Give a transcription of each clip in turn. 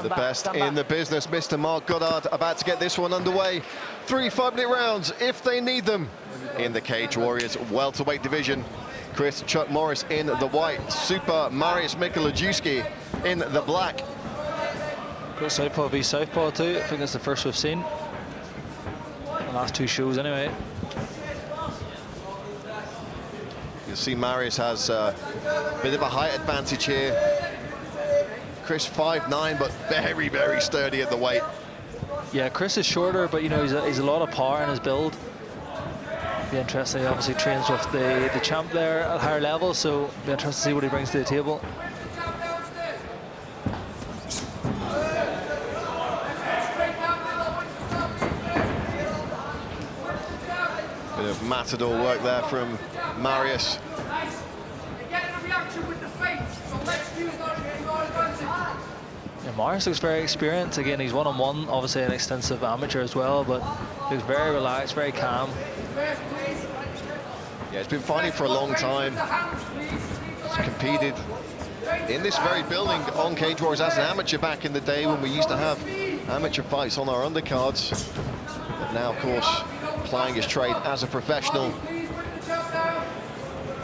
The best in the business, Mr. Mark Goddard, about to get this one underway. 3 5-minute rounds, if they need them. In the Cage Warriors welterweight division, Chris Chuck Morris in the white, Super Mariusz Mikolajewski in the black. Got Southpaw v Southpaw too. I think that's the first we've seen. The last 2 shows anyway. You'll see Mariusz has a bit of a height advantage here. Chris 5'9", but very, very sturdy at the weight. Yeah, Chris is shorter, but you know he's a lot of power in his build. Be interesting. He obviously trains with the champ there at higher levels, so be interesting to see what he brings to the table. Bit of matador work there from Mariusz. Yeah, Mariusz looks very experienced. Again, he's one-on-one, obviously an extensive amateur as well, but looks very relaxed, very calm. Yeah, he's been fighting for a long time. He's competed in this very building on Cage Warriors as an amateur back in the day when we used to have amateur fights on our undercards. But now, of course, plying his trade as a professional.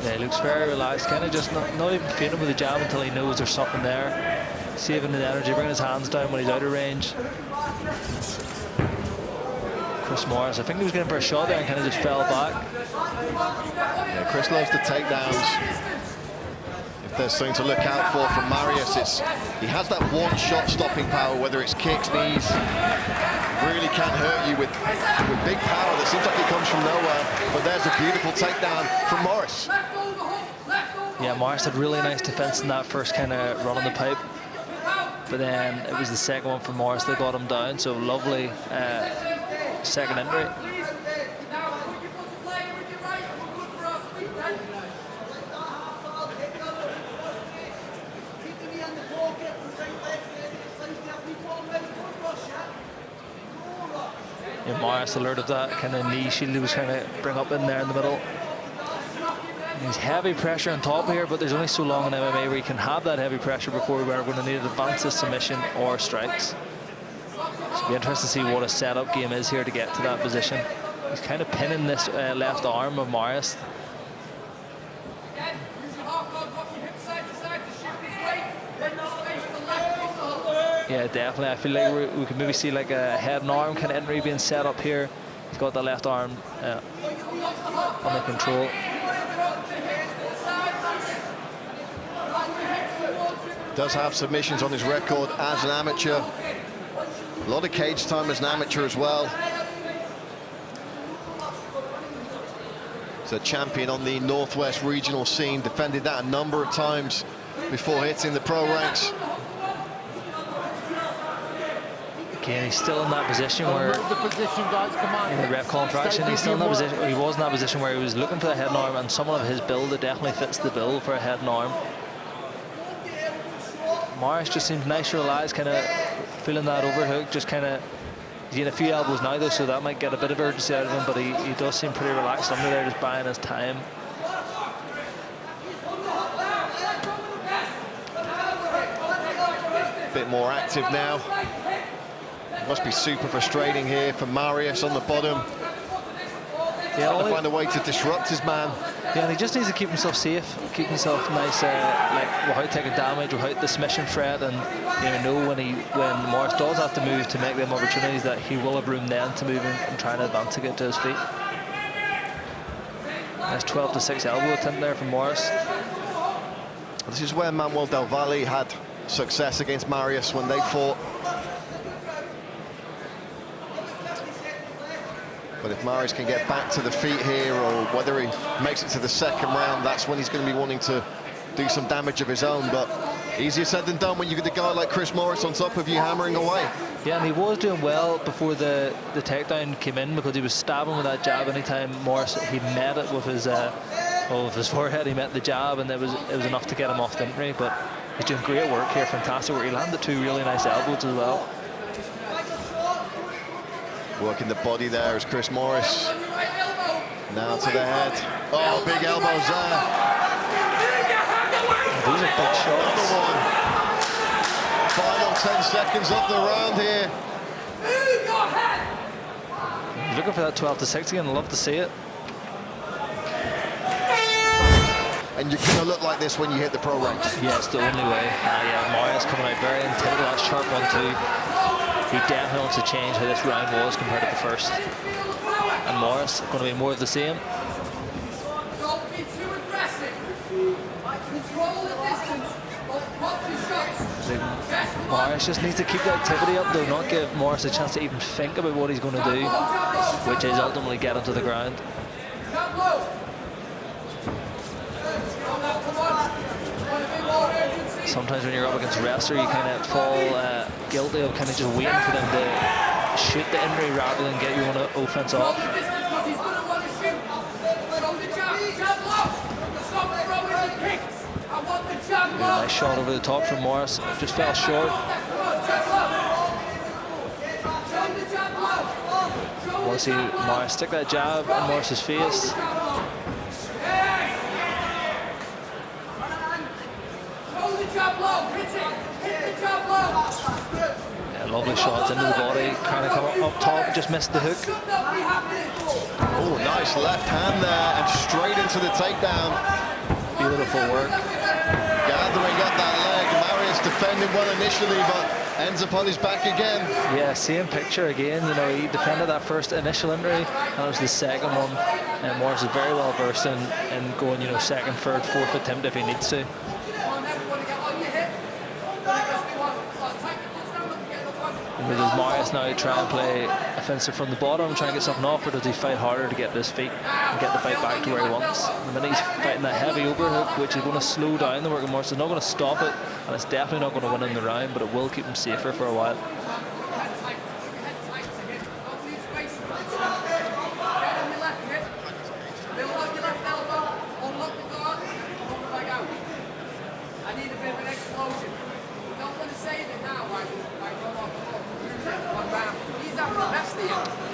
Yeah, he looks very relaxed, kind of just not even feeling with the jab until he knows there's something there. Saving the energy, bringing his hands down when he's out of range. Chris Morris, I think he was getting for a shot there and kind of just fell back. Yeah, Chris loves the takedowns. If there's something to look out for from Mariusz, he has that one-shot stopping power, whether it's kicks, knees. Really can hurt you with big power that seems like it comes from nowhere. But there's a beautiful takedown from Morris. Yeah, Morris had really nice defense in that first kind of run on the pipe. But then it was the second one from Morris that got him down, so lovely second injury. Yeah, Morris alert of that kind of knee shield he was trying to bring up in there in the middle. He's heavy pressure on top here, but there's only so long in MMA where you can have that heavy pressure before we're going to need to advance a submission or strikes. So it'll be interesting to see what a setup game is here to get to that position. He's kind of pinning this left arm of Mariusz. Yeah, definitely. I feel like we could maybe see like a head and arm kind of entry being set up here. He's got the left arm under control. Does have submissions on his record as an amateur. A lot of cage time as an amateur as well. He's a champion on the Northwest regional scene, defended that a number of times before hitting the pro ranks. Again, he's still in that position where in the ref contraction, he's still in that position. He was in that position where he was looking for the head and arm, and someone of his build that definitely fits the bill for a head and arm. Mariusz just seems nice, relaxed, kind of feeling that overhook, just kind of, he's getting a few elbows now though, so that might get a bit of urgency out of him, but he does seem pretty relaxed under there, just buying his time. A bit more active now. Must be super frustrating here for Mariusz on the bottom. Yeah, trying to find a way to disrupt his man. Yeah, and he just needs to keep himself safe, keep himself nice, like without taking damage, without the submission threat, and you know when Morris does have to move to make them opportunities, that he will have room then to move and try and advance to get to his feet. Nice 12-6 elbow attempt there from Morris. This is where Manuel Del Valle had success against Mariusz when they fought. But if Mariusz can get back to the feet here, or whether he makes it to the second round, that's when he's going to be wanting to do some damage of his own. But easier said than done when you've got a guy like Chris Morris on top of you hammering away. Yeah, and he was doing well before the takedown came in, because he was stabbing with that jab anytime Morris, he met it with his forehead, he met the jab, and it was enough to get him off the entry. But he's doing great work here, fantastic work. He landed 2 really nice elbows as well. Working the body there is Chris Morris. Now to the head. Oh, big elbows there. Those are big shots. Another one. Final 10 seconds of the round here. He's looking for that 12-6 again. I'd love to see it. And you're going to look like this when you hit the pro ranks. Yeah, it's the only way. Yeah, Mariusz coming out very intimidating. That sharp 1-2. He definitely wants to change how this round was compared to the first. And Mariusz going to be more of the same. Don't be too aggressive. Control the distance. Pop the shots. Mariusz just needs to keep the activity up, though, not give Mariusz a chance to even think about what he's going to do, which is ultimately get him to the ground. Sometimes when you're up against a wrestler, you kind of fall guilty of kind of just waiting for them to shoot the injury rather than get you on an offense off. Yeah, nice shot over the top from Mariusz. Just fell short. Want to see Mariusz stick that jab in Mariusz's face. Yeah, lovely shots into the body, kind of come up top, just missed the hook. Oh, nice left hand there and straight into the takedown. Beautiful work. Gathering up that leg. Mariusz defending well initially, but ends up on his back again. Yeah, same picture again. You know, he defended that first initial injury, and it was the second one. And Mariusz is very well versed in going, you know, second, third, fourth attempt if he needs to. And does Mariusz now try and play offensive from the bottom, try and get something off, or does he fight harder to get to his feet and get the fight back to where he wants? And then he's fighting that heavy overhook, which is going to slow down the work of Mariusz. It's not going to stop it, and it's definitely not going to win him the round, but it will keep him safer for a while.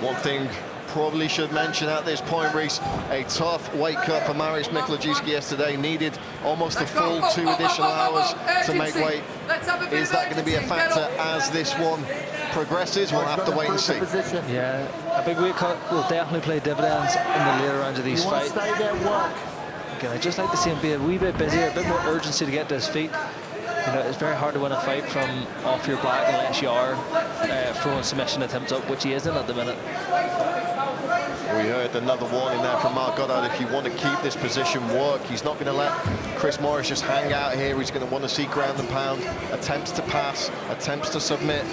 One thing probably should mention at this point, Reese, a tough weight cut for Mariusz Mikolajewski yesterday. Needed almost a full 2 additional hours to make weight. Is that going to be a factor as this one progresses? We'll have to wait and see. Yeah, a big weight cut will definitely play dividends in the later rounds of these fights. Again, I'd just like to see him be a wee bit busier, a bit more urgency to get to his feet. You know, it's very hard to win a fight from off your back unless you are throwing submission attempts up, which he isn't at the minute. We heard another warning there from Mark Goddard. If you want to keep this position work, he's not going to let Chris Mariusz just hang out here. He's going to want to see ground and pound, attempts to pass, attempts to submit.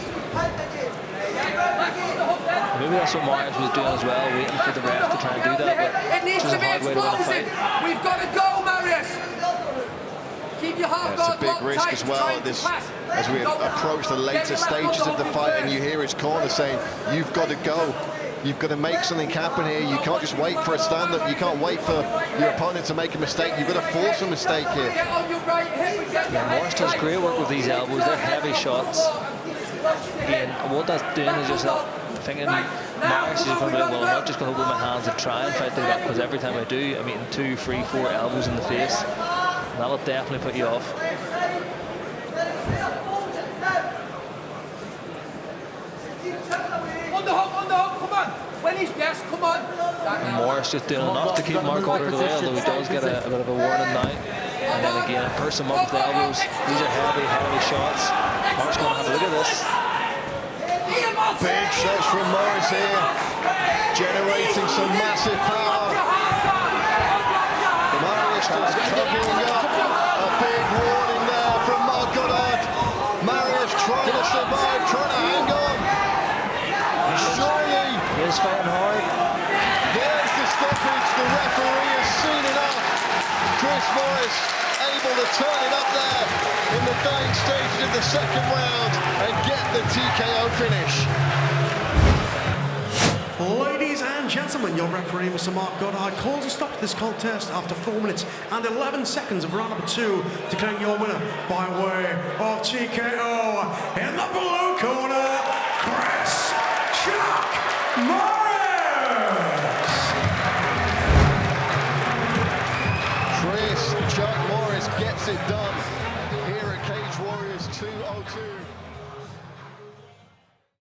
Maybe that's what Mariusz was doing as well, waiting for the ref to try and do that, but it needs to be explosive. We've got to go, Mariusz. Keep your half guard locked. It's a big risk as well at this, as we approach the later stages of the fight, and you hear his corner saying, "You've got to go. You've got to make something happen here. You can't just wait for a stand-up. You can't wait for your opponent to make a mistake. You've got to force a mistake here." Yeah, Mariusz does great work with these elbows. They're heavy shots. Again, what that's doing is just thinking Mariusz is going to be, well, I'm not just going to hold my hands and try and fight like that, because every time I do, I'm eating 2, 3, 4 elbows in the face. And that'll definitely put you off. On the hook, come on. When he's best, come on. And Mariusz just doing enough to keep Mark Goddard away, although he does get a bit of a warning now. And then again, purse him up with the elbows. These are heavy, heavy shots. Mariusz going to have a look at this. Big shots from Mariusz here, generating some massive power. Mariusz just covering up. A big warning there from Mark Goddard. Mariusz trying to survive, trying to hang on. Surely. He's fighting hard. There's the stoppage. The referee has seen enough. Chris Mariusz able to turn it up there in the dying stages of the second round and get the TKO finish. Ladies and gentlemen, your referee, Mr. Mark Goddard, calls a stop to this contest after 4 minutes and 11 seconds of round number 2, declaring your winner by way of TKO in the blue